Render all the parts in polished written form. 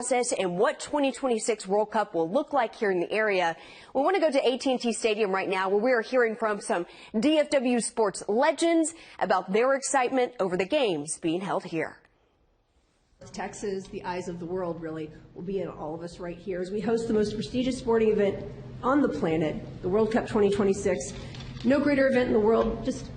process and what 2026 World Cup will look like here in the area. We want to go to AT&T Stadium right now, where we are hearing from some DFW sports legends about their excitement over the games being held here. Texas, the eyes of the world, really will be in all of us right here as we host the most prestigious sporting event on the planet, the World Cup 2026. No greater event in the world, just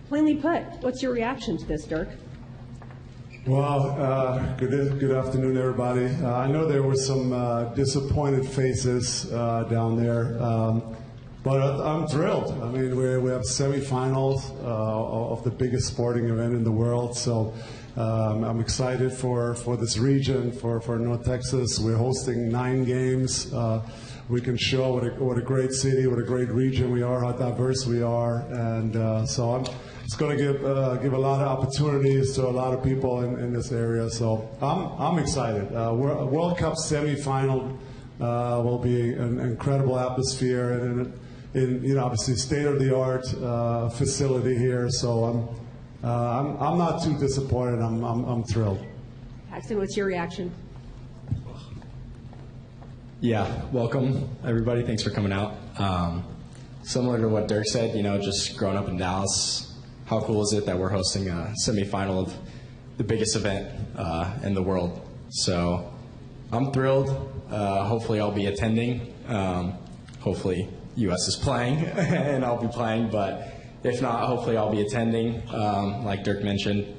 plainly put. What's your reaction to this, Dirk? Well, good afternoon, everybody. I know there were some disappointed faces down there, but I'm thrilled. I mean, we have semifinals of the biggest sporting event in the world, so I'm excited for this region, for North Texas. We're hosting 9 games. We can show what a great city, what a great region we are, how diverse we are, and so it's going to give a lot of opportunities to a lot of people in this area. So I'm excited. World Cup semifinal will be an incredible atmosphere and obviously state of the art facility here. So I'm not too disappointed. I'm thrilled. Paxton, what's your reaction? Yeah, welcome everybody. Thanks for coming out. Similar to what Dirk said, just growing up in Dallas, how cool is it that we're hosting a semifinal of the biggest event in the world? So I'm thrilled. Hopefully I'll be attending. Hopefully U.S. is playing and I'll be playing, but if not, hopefully I'll be attending. Like Dirk mentioned,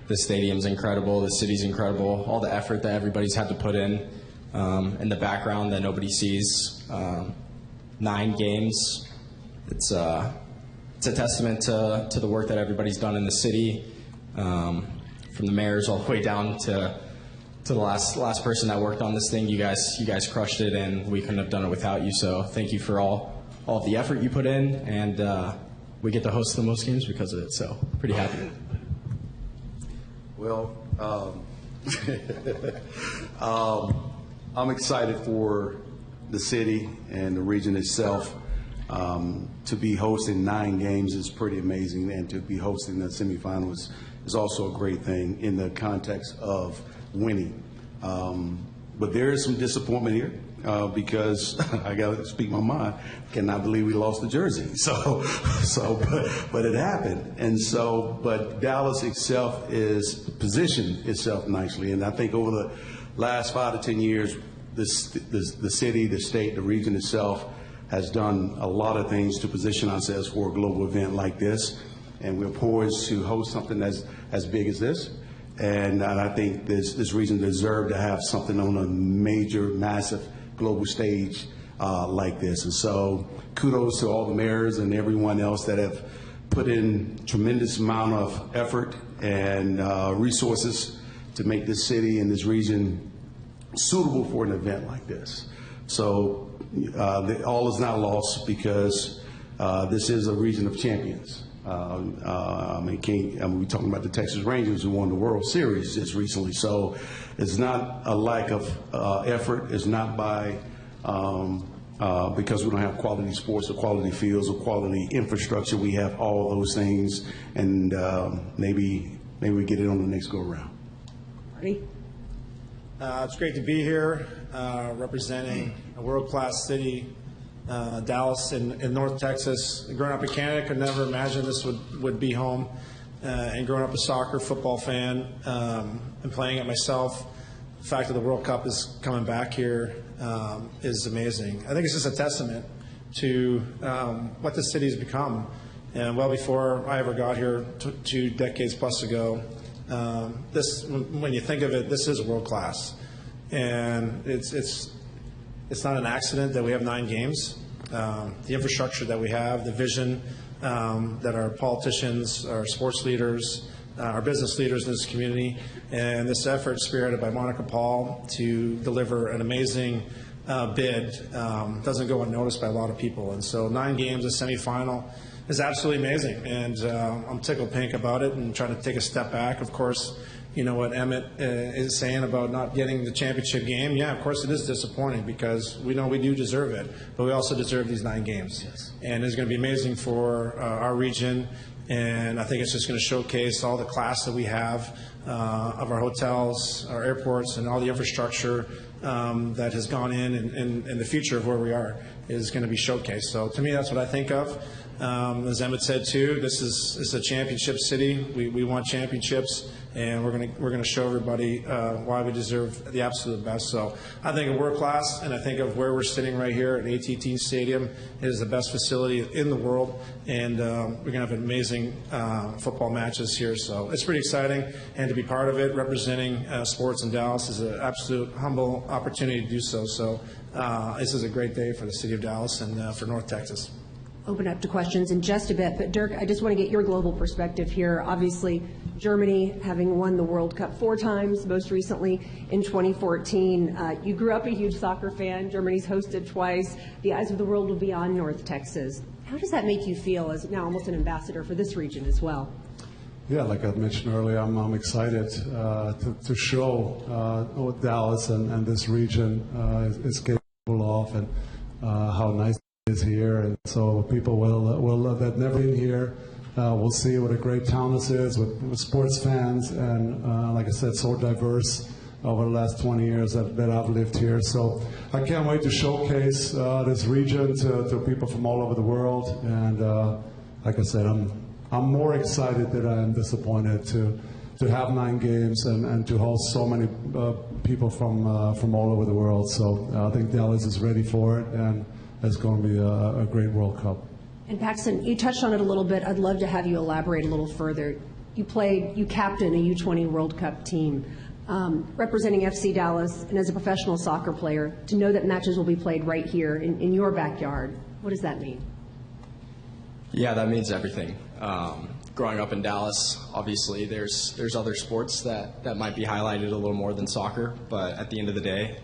the stadium's incredible, the city's incredible, all the effort that everybody's had to put in the background that nobody sees. 9 games. It's a testament to the work that everybody's done in the city, from the mayors all the way down to the last person that worked on this thing. You guys crushed it, and we couldn't have done it without you. So thank you for all of the effort you put in, and we get to host the most games because of it. So pretty happy. Well, I'm excited for the city and the region itself. To be hosting 9 games is pretty amazing, and to be hosting the semifinals is also a great thing in the context of winning. But there is some disappointment here because I got to speak my mind. Cannot believe we lost the jersey. But it happened, and so but Dallas itself is positioned itself nicely, and I think over the last 5 to 10 years, the city, the state, the region itself has done a lot of things to position ourselves for a global event like this, and we're poised to host something as big as this. And I think this region deserves to have something on a major, massive global stage like this. And so kudos to all the mayors and everyone else that have put in tremendous amount of effort and resources to make this city and this region suitable for an event like this. So all is not lost because this is a region of champions. We're talking about the Texas Rangers who won the World Series just recently. So it's not a lack of effort. It's not by because we don't have quality sports or quality fields or quality infrastructure. We have all those things, and maybe we get it on the next go around. Marty? It's great to be here representing a world-class city, Dallas in North Texas. Growing up in Canada, could never imagine this would be home. And growing up a soccer, football fan, and playing it myself, the fact that the World Cup is coming back here is amazing. I think it's just a testament to what the city's become. And well before I ever got here 2 decades plus ago, when you think of it, this is world class, and it's not an accident that we have 9 games. The infrastructure that we have, the vision that our politicians, our sports leaders, our business leaders in this community, and this effort spearheaded by Monica Paul to deliver an amazing bid doesn't go unnoticed by a lot of people. And so 9 games, a semifinal, is absolutely amazing, and I'm tickled pink about it and trying to take a step back. Of course, you know what Emmitt is saying about not getting the championship game. Yeah, of course it is disappointing because we know we do deserve it, but we also deserve these 9 games. Yes. And it's going to be amazing for our region And I think it's just going to showcase all the class that we have of our hotels, our airports, and all the infrastructure that has gone in, and the future of where we are is going to be showcased. So to me, that's what I think of. As Emmitt said too, this is a championship city. We want championships, and we're going to show everybody why we deserve the absolute best. So I think of world class, and I think of where we're sitting right here at AT&T Stadium. It is the best facility in the world, and we're going to have amazing football matches here. So it's pretty exciting, and to be part of it, representing sports in Dallas, is an absolute humble opportunity to do so. So this is a great day for the city of Dallas and for North Texas. Open up to questions in just a bit, but Dirk, I just want to get your global perspective here. Obviously, Germany having won the World Cup 4 times, most recently in 2014. You grew up a huge soccer fan. Germany's hosted twice. The eyes of the world will be on North Texas. How does that make you feel as now almost an ambassador for this region as well? Yeah, like I mentioned earlier, I'm excited to show what Dallas and this region is capable of, and how nice is here, and so people will that never been here will see what a great town this is with sports fans, and like I said, so diverse over the last 20 years that I've lived here. So I can't wait to showcase this region to people from all over the world, and like I said, I'm more excited than I am disappointed to have 9 games and to host so many people from all over the world. So I think Dallas is ready for it, and it's going to be a great World Cup. And Paxton, you touched on it a little bit. I'd love to have you elaborate a little further. You captained a U20 World Cup team, representing FC Dallas, and as a professional soccer player, to know that matches will be played right here in your backyard. What does that mean? Yeah, that means everything. Growing up in Dallas, obviously there's other sports that might be highlighted a little more than soccer, but at the end of the day,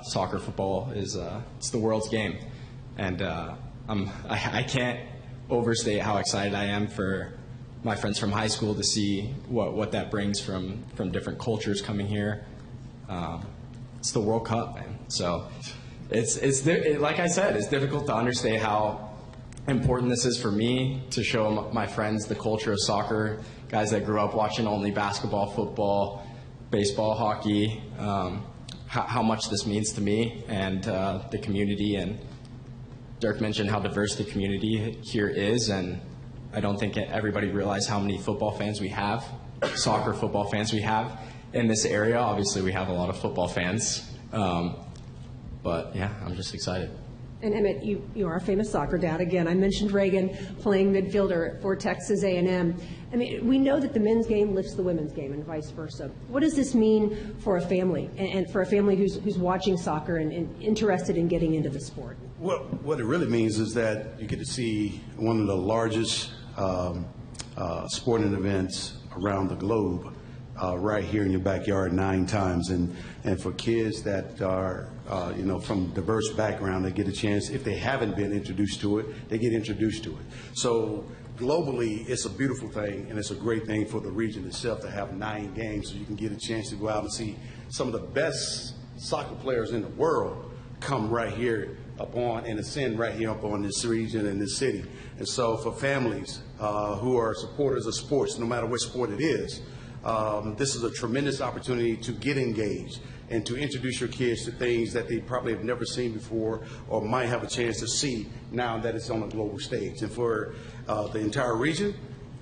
soccer, football is it's the world's game. And I can't overstate how excited I am for my friends from high school to see what that brings from different cultures coming here. It's the World Cup, man. So it's like I said, it's difficult to understand how important this is for me to show my friends the culture of soccer, guys that grew up watching only basketball, football, baseball, hockey, how much this means to me and the community. And Dirk mentioned how diverse the community here is, and I don't think everybody realizes how many football fans we have, soccer football fans we have in this area. Obviously, we have a lot of football fans, but yeah, I'm just excited. And Emmitt, you are a famous soccer dad. Again, I mentioned Reagan playing midfielder for Texas A&M. I mean, we know that the men's game lifts the women's game and vice versa. What does this mean for a family, and for a family who's watching soccer and interested in getting into the sport? Well, what it really means is that you get to see one of the largest sporting events around the globe right here in your backyard 9 times. And for kids that are, from diverse background, they get a chance, if they haven't been introduced to it, they get introduced to it. So globally, it's a beautiful thing, and it's a great thing for the region itself to have 9 games, so you can get a chance to go out and see some of the best soccer players in the world come right here and ascend right here up on this region and this city. And so for families who are supporters of sports, no matter what sport it is, this is a tremendous opportunity to get engaged and to introduce your kids to things that they probably have never seen before or might have a chance to see now that it's on a global stage. And for the entire region,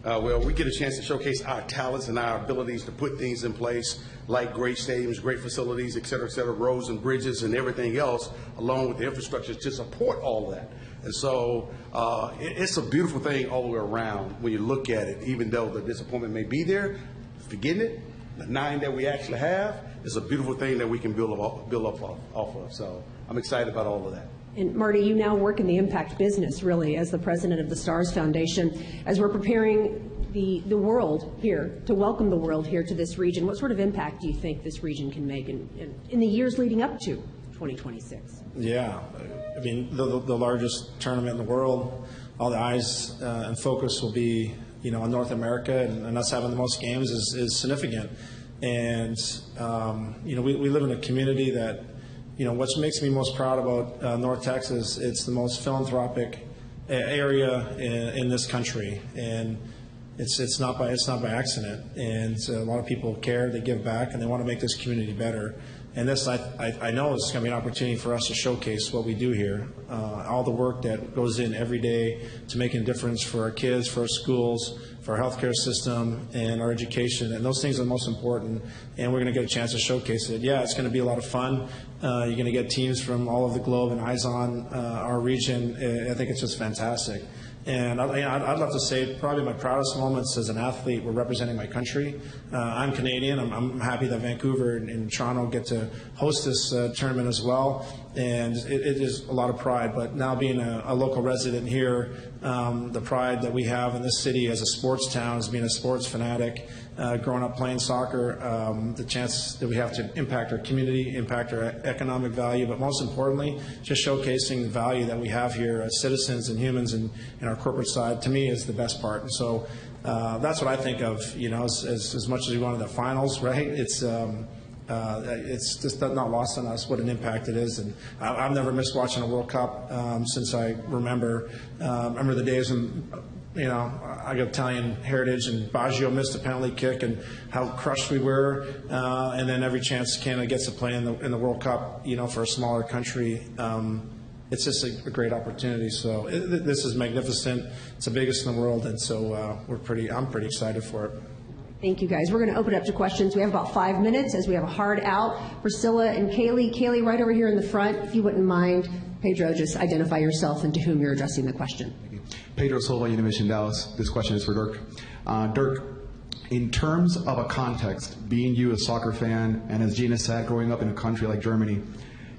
we get a chance to showcase our talents and our abilities to put things in place like great stadiums, great facilities, et cetera, roads and bridges and everything else, along with the infrastructure to support all of that. And so it's a beautiful thing all the way around when you look at it, even though the disappointment may be there. Forgetting it, the 9 that we actually have is a beautiful thing that we can build up off of. So I'm excited about all of that. And Marty, you now work in the impact business, really, as the president of the Stars Foundation. As we're preparing the world here, to welcome the world here to this region, what sort of impact do you think this region can make in the years leading up to 2026? Yeah, I mean, the largest tournament in the world, all the eyes and focus will be on North America, and us having the most games is significant. And, we live in a community that, what makes me most proud about North Texas, it's the most philanthropic area in this country. And It's not by accident, and a lot of people care, they give back, and they want to make this community better. And this, I know, is going to be an opportunity for us to showcase what we do here, all the work that goes in every day to making a difference for our kids, for our schools, for our healthcare system, and our education. And those things are the most important, and we're going to get a chance to showcase it. Yeah, it's going to be a lot of fun. You're going to get teams from all over the globe and eyes on our region. I think it's just fantastic. And I'd love to say probably my proudest moments as an athlete were representing my country. I'm Canadian. I'm happy that Vancouver and Toronto get to host this tournament as well. And it is a lot of pride. But now being a local resident here, the pride that we have in this city as a sports town, as being a sports fanatic, growing up playing soccer, the chance that we have to impact our community, impact our economic value, but most importantly, just showcasing the value that we have here as citizens and humans in our corporate side, to me, is the best part. And so that's what I think of, as much as we wanted the finals, right? It's just not lost on us what an impact it is. And I've never missed watching a World Cup since I remember. I remember the days when, I got Italian heritage, and Baggio missed a penalty kick, and how crushed we were. And then every chance Canada gets to play in the World Cup, for a smaller country, it's just a great opportunity. So this is magnificent. It's the biggest in the world, and so I'm pretty excited for it. Thank you, guys. We're going to open it up to questions. We have about 5 minutes as we have a hard out. Priscilla and Kaylee. Kaylee, right over here in the front, if you wouldn't mind. Pedro, just identify yourself and to whom you're addressing the question. Pedro Silva, Univision Dallas. This question is for Dirk. Dirk, in terms of a context, being you a soccer fan, and as Gina said, growing up in a country like Germany,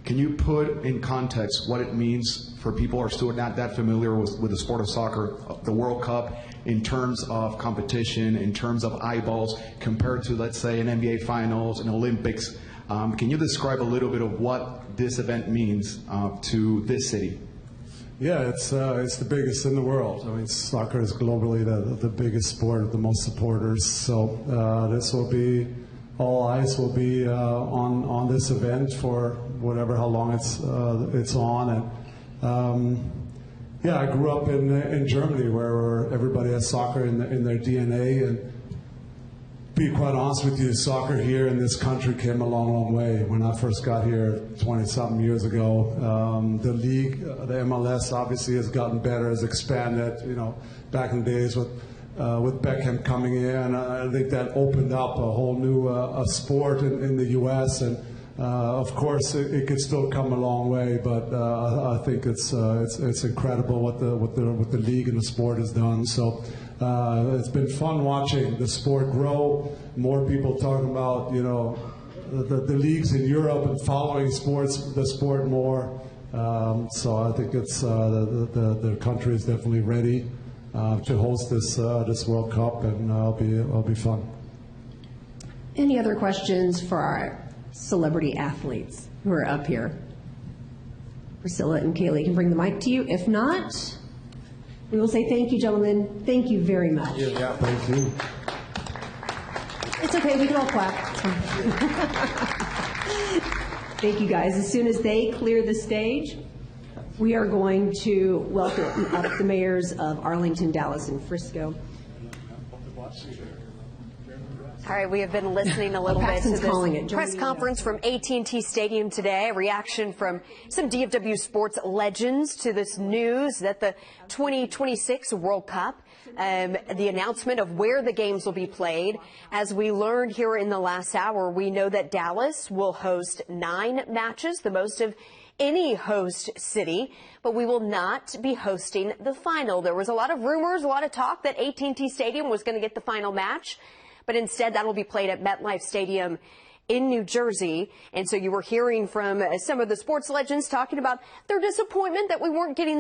can you put in context what it means for people who are still not that familiar with the sport of soccer, the World Cup, in terms of competition, in terms of eyeballs, compared to, let's say, an NBA Finals, an Olympics? Can you describe a little bit of what this event means to this city? Yeah, it's the biggest in the world. I mean, soccer is globally the biggest sport, the most supporters. So this will be, all eyes will be on this event for how long it's on. And yeah, I grew up in Germany, where everybody has soccer in their DNA. And be quite honest with you, soccer here in this country came a long, long way. When I first got here 20-something years ago, the league, the MLS, obviously has gotten better, has expanded. Back in the days with Beckham coming in, I think that opened up a whole new sport in the U.S. And of course, it could still come a long way, but I think it's incredible what the league and the sport has done. So. It's been fun watching the sport grow. More people talking about, the leagues in Europe and following the sport more. So I think it's the country is definitely ready to host this World Cup, and it'll be fun. Any other questions for our celebrity athletes who are up here? Priscilla and Kaylee can bring the mic to you. If not, we will say thank you, gentlemen. Thank you very much. Yeah, thank you. It's okay. We can all clap. Thank you, guys. As soon as they clear the stage, we are going to welcome up the mayors of Arlington, Dallas, and Frisco. All right, we have been listening a little bit to this press conference from AT&T Stadium today. A reaction from some DFW sports legends to this news that the 2026 World Cup, the announcement of where the games will be played. As we learned here in the last hour, we know that Dallas will host 9 matches, the most of any host city, but we will not be hosting the final. There was a lot of rumors, a lot of talk that AT&T Stadium was going to get the final match. But instead, that will be played at MetLife Stadium in New Jersey. And so you were hearing from some of the sports legends talking about their disappointment that we weren't getting